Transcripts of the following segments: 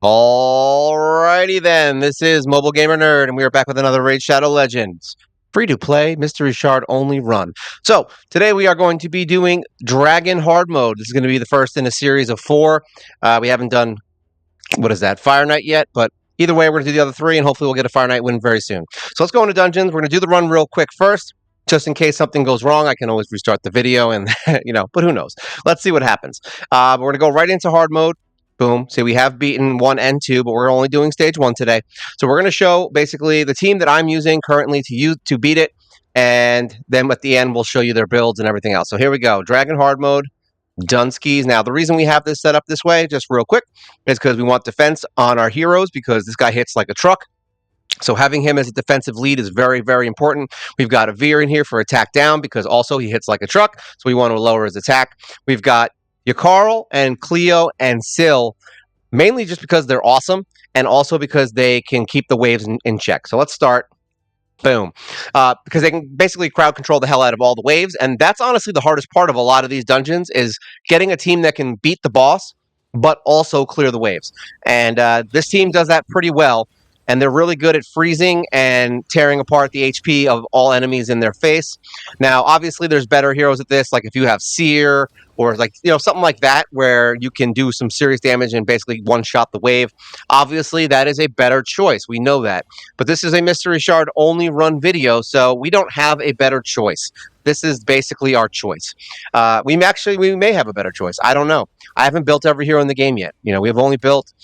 Alrighty then, this is MobileGamerNerd, and we are back with another Raid Shadow Legends. Free-to-play, Mystery Shard only run. So, today we are going to be doing Dragon Hard Mode. This is going to be the first in a series of 4. We haven't done, what is that, Fire Knight yet, but either way, we're going to do the other 3, and hopefully we'll get a Fire Knight win very soon. So let's go into dungeons. We're going to do the run real quick first. Just in case something goes wrong, I can always restart the video and, but who knows. Let's see what happens. We're going to go right into hard mode. Boom. See, we have beaten 1 and 2, but we're only doing stage 1 today. So we're going to show basically the team that I'm using currently to beat it, and then at the end we'll show you their builds and everything else. So here we go. Dragon hard mode, Dunskies. Now, the reason we have this set up this way, just real quick, is because we want defense on our heroes because this guy hits like a truck. So having him as a defensive lead is very, very important. We've got a Veer in here for attack down because also he hits like a truck, so we want to lower his attack. We've got Yakarl and Cleo and Syl, mainly just because they're awesome, and also because they can keep the waves in check. So let's start. Boom. Because they can basically crowd control the hell out of all the waves, and that's honestly the hardest part of a lot of these dungeons is getting a team that can beat the boss, but also clear the waves. And this team does that pretty well, and they're really good at freezing and tearing apart the HP of all enemies in their face. Now, obviously, there's better heroes at this, like if you have Seer or something like that, where you can do some serious damage and basically one-shot the wave. Obviously, that is a better choice. We know that. But this is a Mystery Shard only run video, so we don't have a better choice. This is basically our choice. We may have a better choice. I don't know. I haven't built every hero in the game yet. We've only built,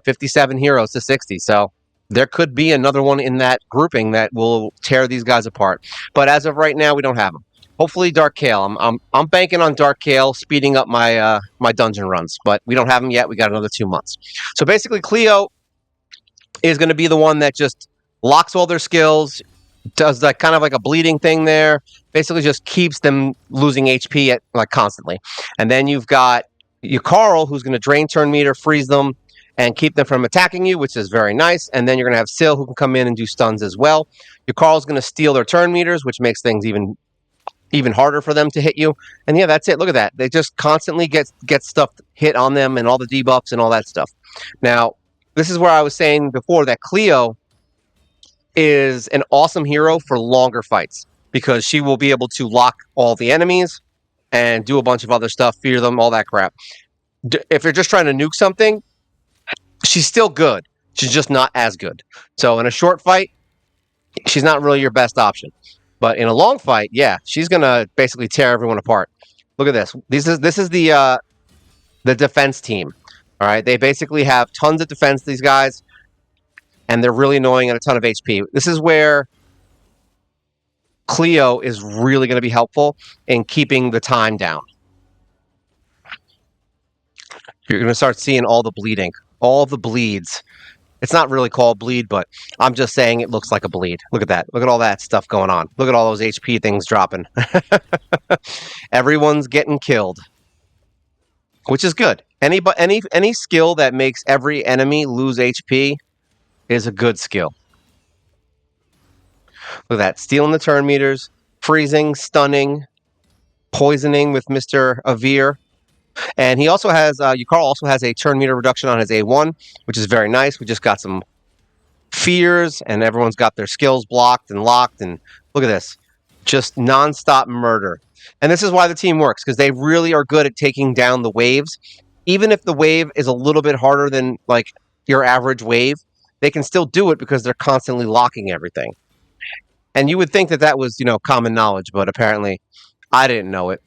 57 heroes to 60, so there could be another one in that grouping that will tear these guys apart. But as of right now, we don't have them. Hopefully, Dark Kale. I'm banking on Dark Kale speeding up my my dungeon runs, but we don't have them yet. We got another 2 months. So basically, Cleo is going to be the one that just locks all their skills, does that kind of like a bleeding thing there, basically just keeps them losing HP constantly. And then you've got Yakarl, who's going to drain turn meter, freeze them, and keep them from attacking you, which is very nice. And then you're going to have Syl, who can come in and do stuns as well. Yakarl's going to steal their turn meters, which makes things even harder for them to hit you. And yeah, that's it. Look at that. They just constantly get stuff hit on them and all the debuffs and all that stuff. Now, this is where I was saying before that Cleo is an awesome hero for longer fights because she will be able to lock all the enemies and do a bunch of other stuff, fear them, all that crap. If you're just trying to nuke something, she's still good. She's just not as good. So in a short fight, she's not really your best option. But in a long fight, yeah, she's gonna basically tear everyone apart. Look at this. This is the defense team. All right, they basically have tons of defense. These guys, and they're really annoying and a ton of HP. This is where Cleo is really going to be helpful in keeping the time down. You're going to start seeing all the bleeding, all the bleeds. It's not really called bleed, but I'm just saying it looks like a bleed. Look at that. Look at all that stuff going on. Look at all those HP things dropping. Everyone's getting killed, which is good. Any skill that makes every enemy lose HP is a good skill. Look at that. Stealing the turn meters, freezing, stunning, poisoning with Mr. Avir. And he also has, Yakarl also has a turn meter reduction on his A1, which is very nice. We just got some fears, and everyone's got their skills blocked and locked. And look at this. Just nonstop murder. And this is why the team works, because they really are good at taking down the waves. Even if the wave is a little bit harder than, like, your average wave, they can still do it because they're constantly locking everything. And you would think that that was, common knowledge, but apparently I didn't know it.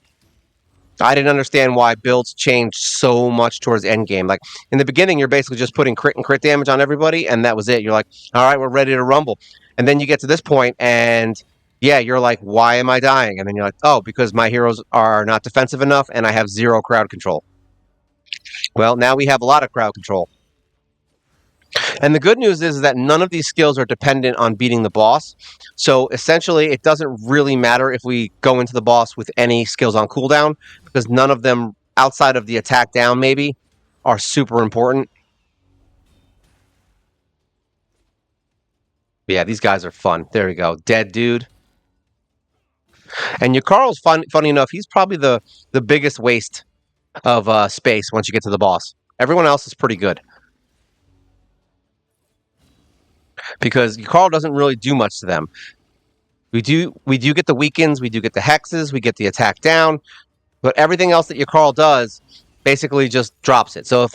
I didn't understand why builds changed so much towards endgame. Like, in the beginning, you're basically just putting crit and crit damage on everybody, and that was it. You're like, all right, we're ready to rumble. And then you get to this point, and yeah, you're like, why am I dying? And then you're like, oh, because my heroes are not defensive enough, and I have 0 crowd control. Well, now we have a lot of crowd control. And the good news is that none of these skills are dependent on beating the boss. So essentially, it doesn't really matter if we go into the boss with any skills on cooldown, because none of them, outside of the attack down maybe, are super important. Yeah, these guys are fun. There we go. Dead dude. And Yakarl's funny enough, he's probably the biggest waste of space once you get to the boss. Everyone else is pretty good. because Carl doesn't really do much to them. We do get the weakens, we do get the hexes, we get the attack down, but everything else that your Carl does basically just drops it. So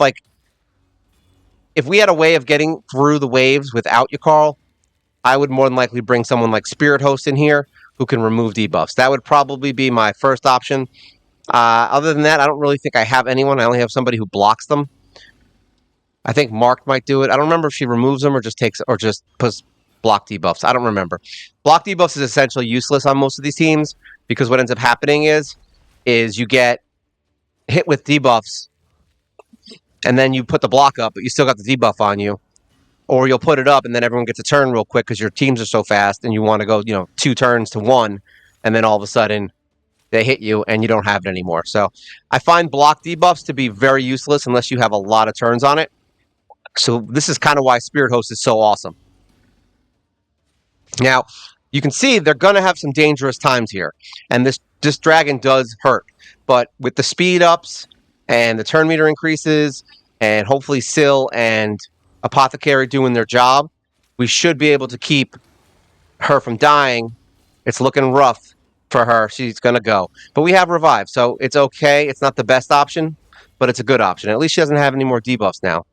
if we had a way of getting through the waves without your Carl, I would more than likely bring someone like Spirit Host in here who can remove debuffs. That would probably be my first option. Other than that, I don't really think I have anyone. I only have somebody who blocks them. I think Mark might do it. I don't remember if she removes them or just puts block debuffs. I don't remember. Block debuffs is essentially useless on most of these teams because what ends up happening is you get hit with debuffs and then you put the block up, but you still got the debuff on you. Or you'll put it up and then everyone gets a turn real quick because your teams are so fast and you want to go, 2 turns to 1, and then all of a sudden they hit you and you don't have it anymore. So I find block debuffs to be very useless unless you have a lot of turns on it. So this is kind of why Spirit Host is so awesome. Now, you can see they're going to have some dangerous times here. And this dragon does hurt. But with the speed ups and the turn meter increases and hopefully Syl and Apothecary doing their job, we should be able to keep her from dying. It's looking rough for her. She's going to go. But we have Revive, so it's okay. It's not the best option, but it's a good option. At least she doesn't have any more debuffs now.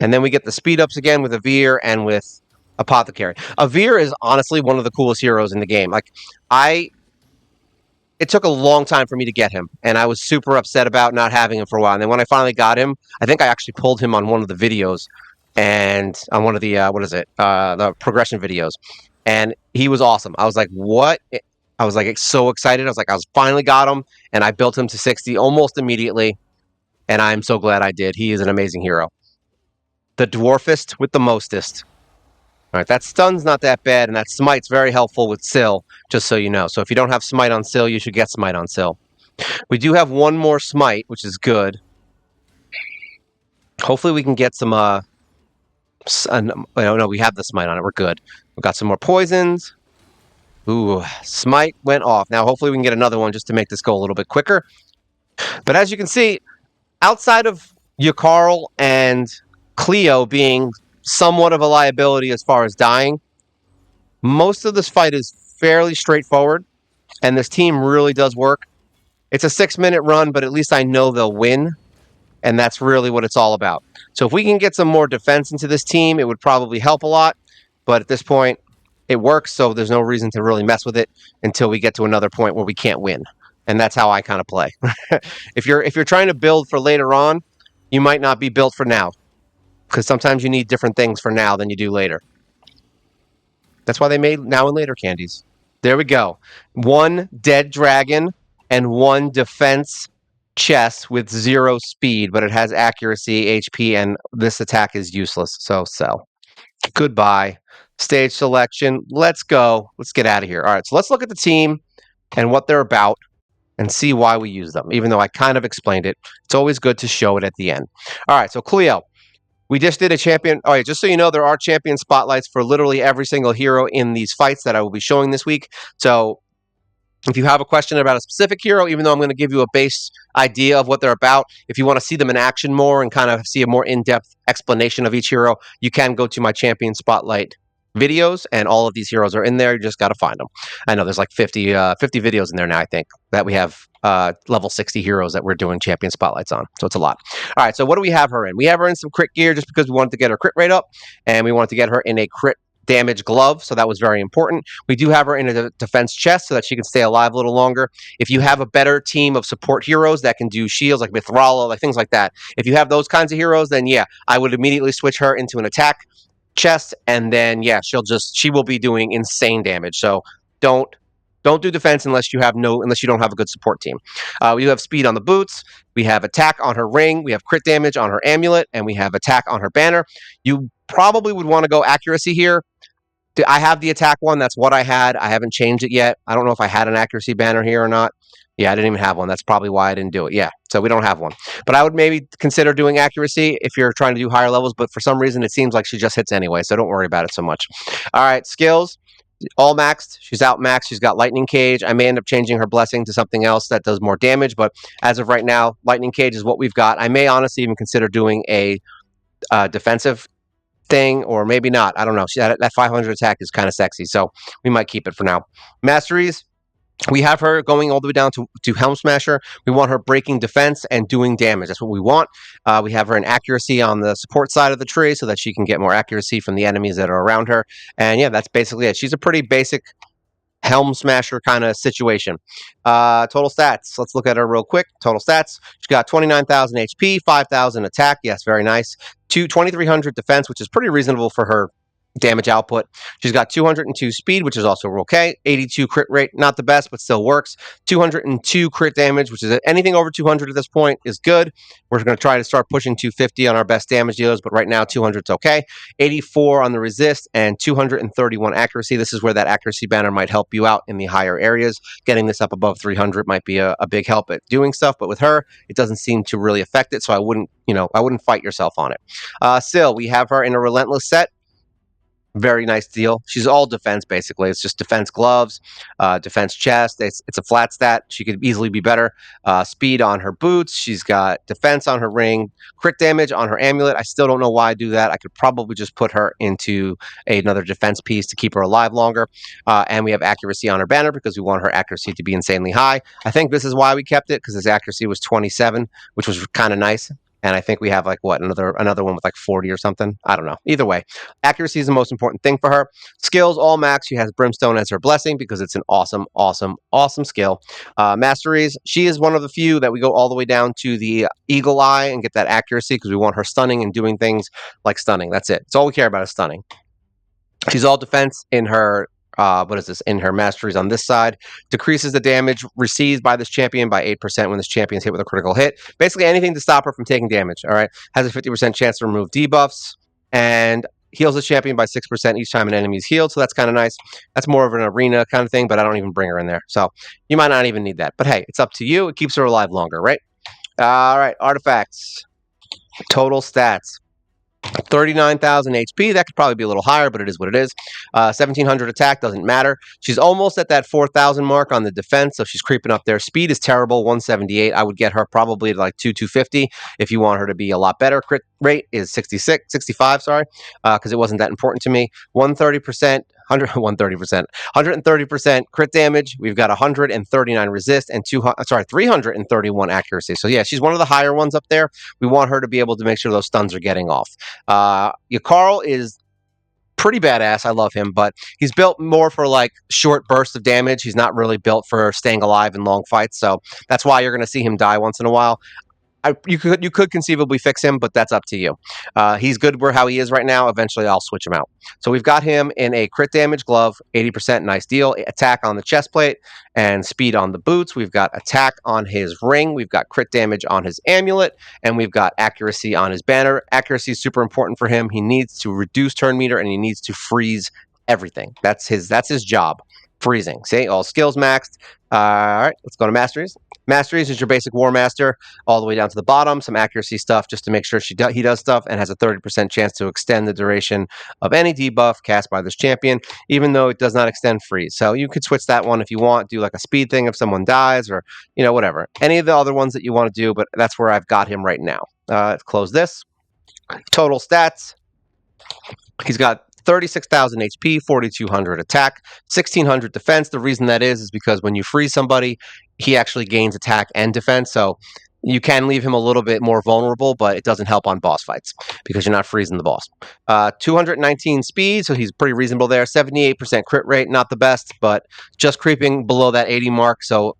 And then we get the speed ups again with Avir and with Apothecary. Avir is honestly one of the coolest heroes in the game. It took a long time for me to get him, and I was super upset about not having him for a while. And then when I finally got him, I think I actually pulled him on one of the videos and on one of the, the progression videos. And he was awesome. I was like, what? I was like so excited. I was finally got him, and I built him to 60 almost immediately. And I'm so glad I did. He is an amazing hero. The dwarfist with the mostest. All right, that stun's not that bad, and that smite's very helpful with Syl, just so you know. So if you don't have smite on Syl, you should get smite on Syl. We do have one more smite, which is good. Hopefully we can get some, no, we have the smite on it. We're good. We've got some more poisons. Ooh, smite went off. Now hopefully we can get another one just to make this go a little bit quicker. But as you can see, outside of Yakarl and Cleo being somewhat of a liability as far as dying, most of this fight is fairly straightforward, and this team really does work. It's a 6-minute run, but at least I know they'll win, and that's really what it's all about. So if we can get some more defense into this team, it would probably help a lot, but at this point, it works, so there's no reason to really mess with it until we get to another point where we can't win, and that's how I kind of play. If you're trying to build for later on, you might not be built for now, because sometimes you need different things for now than you do later. That's why they made now and later candies. There we go. 1 dead dragon and 1 defense chest with 0 speed, but it has accuracy, HP, and this attack is useless. So sell. Goodbye. Stage selection. Let's go. Let's get out of here. All right, so let's look at the team and what they're about and see why we use them, even though I kind of explained it. It's always good to show it at the end. All right, so Cleo. We just did a champion. Oh, yeah, just so you know, there are champion spotlights for literally every single hero in these fights that I will be showing this week. So if you have a question about a specific hero, even though I'm going to give you a base idea of what they're about, if you want to see them in action more and kind of see a more in-depth explanation of each hero, you can go to my champion spotlight videos, and all of these heroes are in there. You just got to find them. I know there's like 50 videos in there now, I think, that we have level 60 heroes that we're doing champion spotlights on. So it's a lot. All right, so what do we have her in? We have her in some crit gear just because we wanted to get her crit rate up, and we wanted to get her in a crit damage glove, so that was very important. We do have her in a defense chest so that she can stay alive a little longer. If you have a better team of support heroes that can do shields, like Mithrala, like things like that, if you have those kinds of heroes, then yeah, I would immediately switch her into an attack chest, and then yeah, she will be doing insane damage. So don't do defense unless you don't have a good support team. We do have speed on the boots. We have attack on her ring. We have crit damage on her amulet, and we have attack on her banner. You probably would want to go accuracy here. I have the attack one. That's what I had. I haven't changed it yet. I don't know if I had an accuracy banner here or not. Yeah, I didn't even have one. That's probably why I didn't do it. Yeah, so we don't have one. But I would maybe consider doing accuracy if you're trying to do higher levels, but for some reason it seems like she just hits anyway, so don't worry about it so much. All right, skills. All maxed. She's out maxed. She's got Lightning Cage. I may end up changing her Blessing to something else that does more damage, but as of right now, Lightning Cage is what we've got. I may honestly even consider doing a defensive thing, or maybe not. I don't know. That 500 attack is kind of sexy, so we might keep it for now. Masteries. We have her going all the way down to Helm Smasher. We want her breaking defense and doing damage. That's what we want. We have her in accuracy on the support side of the tree so that she can get more accuracy from the enemies that are around her. And yeah, that's basically it. She's a pretty basic Helm Smasher kind of situation. Total stats. Let's look at her real quick. Total stats. She's got 29,000 HP, 5,000 attack. Yes, very nice. 2,300 defense, which is pretty reasonable for her damage output. She's got 202 speed, which is also okay. 82 crit rate, not the best, but still works. 202 crit damage, which is anything over 200 at this point is good. We're going to try to start pushing 250 on our best damage dealers, but right now 200 is okay. 84 on the resist and 231 accuracy. This is where that accuracy banner might help you out in the higher areas. Getting this up above 300 might be a big help at doing stuff, but with her, it doesn't seem to really affect it, so I wouldn't fight yourself on it. Still, we have her in a relentless set. Very nice deal. She's all defense, basically. It's just defense gloves, defense chest. It's a flat stat. She could easily be better. Speed on her boots. She's got defense on her ring. Crit damage on her amulet. I still don't know why I do that. I could probably just put her into another defense piece to keep her alive longer. And we have accuracy on her banner because we want her accuracy to be insanely high. I think this is why we kept it, because his accuracy was 27, which was kind of nice. And I think we have another one with like 40 or something. I don't know. Either way, accuracy is the most important thing for her. Skills all max. She has Brimstone as her blessing because it's an awesome, awesome, awesome skill. Masteries. She is one of the few that we go all the way down to the Eagle Eye and get that accuracy because we want her stunning and doing things like stunning. That's it. It's all we care about is stunning. She's all defense in her in her masteries on this side. Decreases the damage received by this champion by 8% when this champion is hit with a critical hit. Basically anything to stop her from taking damage, all right? Has a 50% chance to remove debuffs, and heals the champion by 6% each time an enemy is healed, so that's kind of nice. That's more of an arena kind of thing, but I don't even bring her in there. So you might not even need that. But hey, it's up to you. It keeps her alive longer, right? All right, artifacts. Total stats. 39,000 HP. That could probably be a little higher, but it is what it is. 1,700 attack, doesn't matter. She's almost at that 4,000 mark on the defense, so she's creeping up there. Speed is terrible, 178. I would get her probably to like 250 if you want her to be a lot better. Crit rate is 65, sorry, because it wasn't that important to me. 130%. 130%, crit damage. We've got 139 resist and 331 accuracy. So yeah, she's one of the higher ones up there. We want her to be able to make sure those stuns are getting off. Yakarl is pretty badass. I love him, but he's built more for like short bursts of damage. He's not really built for staying alive in long fights. So that's why you're going to see him die once in a while. You could conceivably fix him, but that's up to you. He's good where how he is right now. Eventually, I'll switch him out. So we've got him in a crit damage glove, 80%, nice deal. Attack on the chest plate and speed on the boots. We've got attack on his ring. We've got crit damage on his amulet, and we've got accuracy on his banner. Accuracy is super important for him. He needs to reduce turn meter, and he needs to freeze everything. That's his job. Freezing. See, all skills maxed. All right, let's go to masteries. Masteries is your basic War Master all the way down to the bottom. Some accuracy stuff just to make sure he does stuff, and has a 30% chance to extend the duration of any debuff cast by this champion, even though it does not extend freeze. So you could switch that one if you want. Do like a speed thing if someone dies, or whatever. Any of the other ones that you want to do, but that's where I've got him right now. Let's close this. Total stats. He's got 36,000 HP, 4,200 attack, 1,600 defense. The reason that is because when you freeze somebody, he actually gains attack and defense. So you can leave him a little bit more vulnerable, but it doesn't help on boss fights because you're not freezing the boss. 219 speed, so he's pretty reasonable there. 78% crit rate, not the best, but just creeping below that 80 mark. So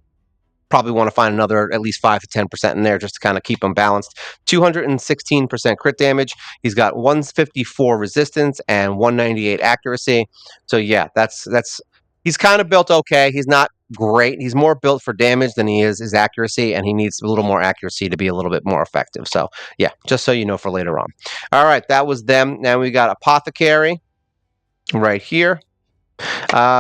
probably want to find another at least 5 to 10% in there just to kind of keep them balanced. 216% crit damage. He's got 154 resistance and 198 accuracy. So yeah, that's he's kind of built okay. He's not great. He's more built for damage than he is his accuracy, and he needs a little more accuracy to be a little bit more effective. So yeah, just so you know for later on. All right, that was them. Now we got Apothecary right here.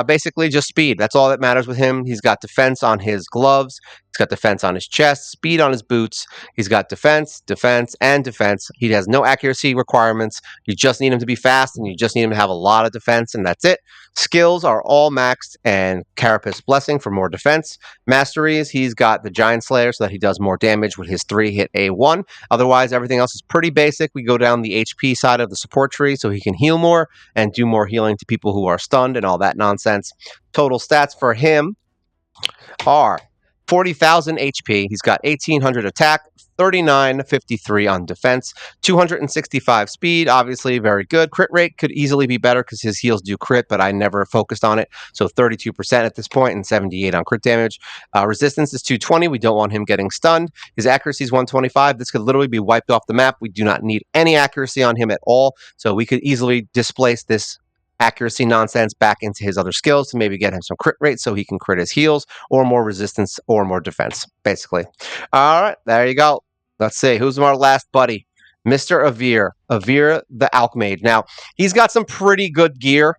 Basically just speed. That's all that matters with him. He's got defense on his gloves. He's got defense on his chest, speed on his boots. He's got defense, defense, and defense. He has no accuracy requirements. You just need him to be fast, and you just need him to have a lot of defense, and that's it. Skills are all maxed, and Carapace Blessing for more defense. Masteries, he's got the Giant Slayer so that he does more damage with his 3-hit A1. Otherwise, everything else is pretty basic. We go down the HP side of the support tree so he can heal more and do more healing to people who are stunned and all that nonsense. Total stats for him are 40,000 HP. He's got 1,800 attack, 3953 on defense, 265 speed. Obviously, very good. Crit rate could easily be better because his heals do crit, but I never focused on it. So 32% at this point and 78 on crit damage. Resistance is 220. We don't want him getting stunned. His accuracy is 125. This could literally be wiped off the map. We do not need any accuracy on him at all. So we could easily displace this accuracy nonsense back into his other skills to maybe get him some crit rate so he can crit his heals or more resistance or more defense, basically. All right, there you go. Let's see. Who's our last buddy? Mr. Avir the Alchemage. Now, he's got some pretty good gear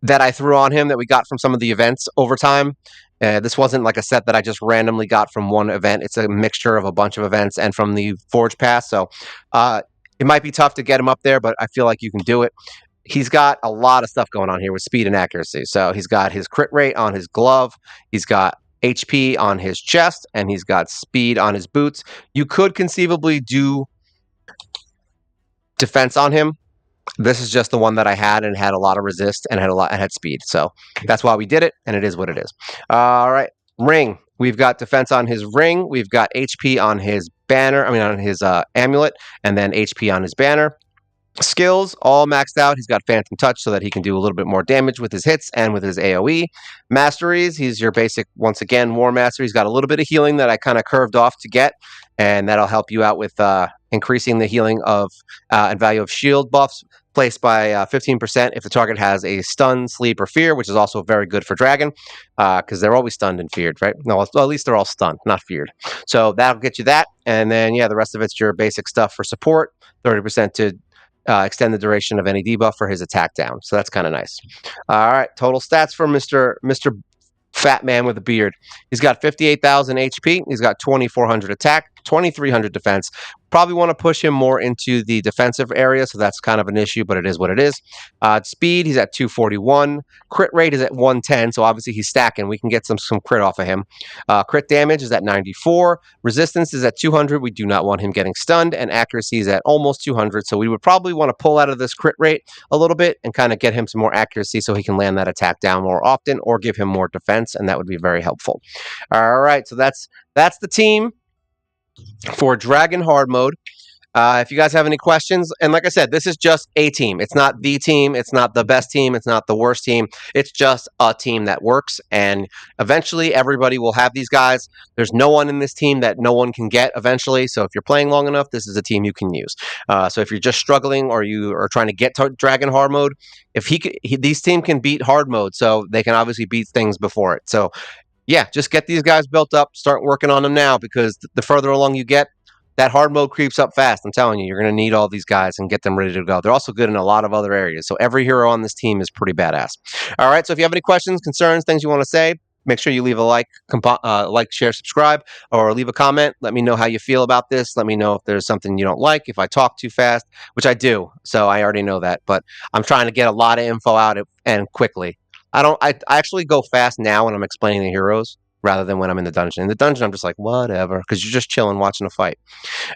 that I threw on him that we got from some of the events over time. This wasn't like a set that I just randomly got from one event. It's a mixture of a bunch of events and from the Forge Pass. So it might be tough to get him up there, but I feel like you can do it. He's got a lot of stuff going on here with speed and accuracy. So he's got his crit rate on his glove. He's got HP on his chest, and he's got speed on his boots. You could conceivably do defense on him. This is just the one that I had and had a lot of resist and had speed. So that's why we did it, and it is what it is. All right, ring. We've got defense on his ring. We've got HP on his banner. On his amulet, and then HP on his banner. Skills, all maxed out. He's got Phantom Touch so that he can do a little bit more damage with his hits and with his AoE. Masteries, he's your basic, once again, War Master. He's got a little bit of healing that I kind of curved off to get, and that'll help you out with increasing the healing of and value of shield buffs placed by 15% if the target has a stun, sleep, or fear, which is also very good for Dragon because they're always stunned and feared, right? No, well, at least they're all stunned, not feared. So that'll get you that, and then, yeah, the rest of it's your basic stuff for support, 30% to extend the duration of any debuff for his attack down. So that's kind of nice. All right, total stats for Mr. Fat Man with a beard. He's got 58,000 HP. He's got 2,400 attack, 2,300 defense. Probably want to push him more into the defensive area, so that's kind of an issue, but it is what it is. Speed, he's at 241. Crit rate is at 110, so obviously he's stacking. We can get some crit off of him. Crit damage is at 94. Resistance is at 200. We do not want him getting stunned, and accuracy is at almost 200, so we would probably want to pull out of this crit rate a little bit and kind of get him some more accuracy so he can land that attack down more often or give him more defense, and that would be very helpful. All right, so that's the team for Dragon Hard Mode. If you guys have any questions, and like I said, this is just a team. It's not the team. It's not the best team. It's not the worst team. It's just a team that works, and eventually everybody will have these guys. There's no one in this team that no one can get eventually, so if you're playing long enough, this is a team you can use. So if you're just struggling or you are trying to get to Dragon Hard Mode, if these team can beat Hard Mode, so they can obviously beat things before it. So yeah, just get these guys built up, start working on them now, because the further along you get, that hard mode creeps up fast. I'm telling you, you're going to need all these guys and get them ready to go. They're also good in a lot of other areas. So every hero on this team is pretty badass. All right, so if you have any questions, concerns, things you want to say, make sure you leave a like, share, subscribe, or leave a comment. Let me know how you feel about this. Let me know if there's something you don't like, if I talk too fast, which I do. So I already know that. But I'm trying to get a lot of info out and quickly. I actually go fast now when I'm explaining the heroes rather than when I'm in the dungeon. In the dungeon, I'm just like, whatever, because you're just chilling, watching a fight.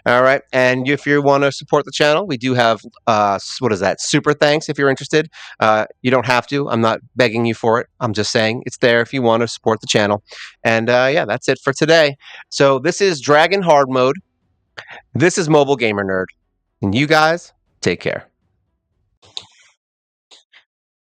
All right. And if you want to support the channel, we do have, what is that? Super thanks if you're interested. You don't have to. I'm not begging you for it. I'm just saying it's there if you want to support the channel. And yeah, that's it for today. So this is Dragon Hard Mode. This is Mobile Gamer Nerd. And you guys, take care.